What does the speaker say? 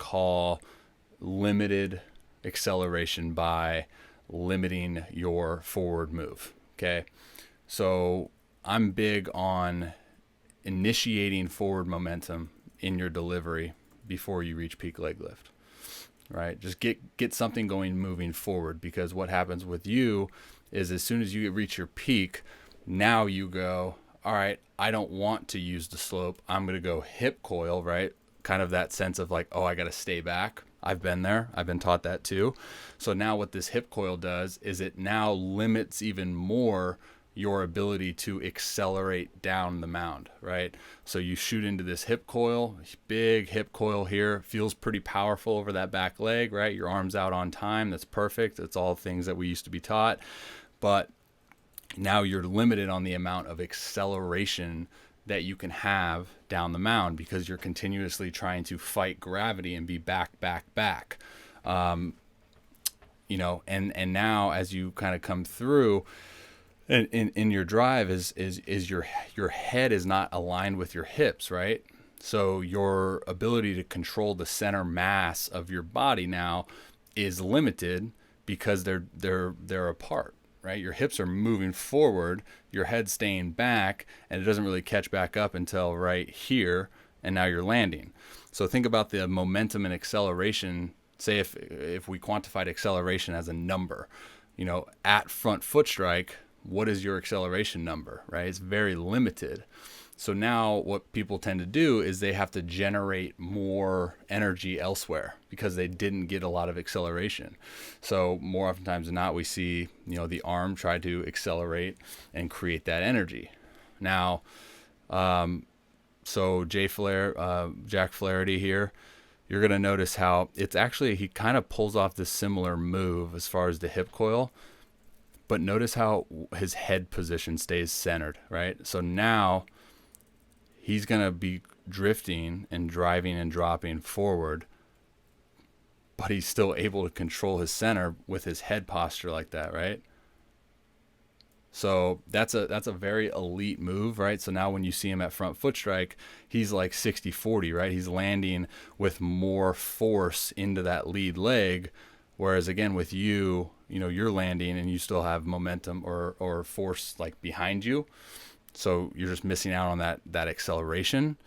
call limited acceleration by limiting your forward move. Okay. So I'm big on initiating forward momentum in your delivery before you reach peak leg lift, right? Just get something going, moving forward, because what happens with you is as soon as you reach your peak, now you go, all right, I don't want to use the slope. I'm going to go hip coil, right? Kind of that sense of like, oh, I got to stay back. I've been there. I've been taught that too. So now what this hip coil does is it now limits even more your ability to accelerate down the mound, right? So you shoot into this hip coil, big hip coil here, feels pretty powerful over that back leg, right? Your arm's out on time. That's perfect. It's all things that we used to be taught. But now you're limited on the amount of acceleration that you can have down the mound because you're continuously trying to fight gravity and be back. You know, and now as you kind of come through in your drive is your head is not aligned with your hips, right? So your ability to control the center mass of your body now is limited because they're apart. Right? Your hips are moving forward, your head's staying back, and it doesn't really catch back up until right here, and now you're landing. So think about the momentum and acceleration. Say if we quantified acceleration as a number, you know, at front foot strike, what is your acceleration number, right? It's very limited. So now what people tend to do is they have to generate more energy elsewhere because they didn't get a lot of acceleration. So more oftentimes than not, we see, you know, the arm try to accelerate and create that energy. Now, so Jack Flaherty here, you're going to notice how it's actually, he kind of pulls off this similar move as far as the hip coil, but notice how his head position stays centered, right? So now he's going to be drifting and driving and dropping forward, but he's still able to control his center with his head posture like that, right? So that's a very elite move, right? So now when you see him at front foot strike, he's like 60-40, right? He's landing with more force into that lead leg, whereas again with you, you know, you're landing and you still have momentum or force like behind you. So you're just missing out on that acceleration.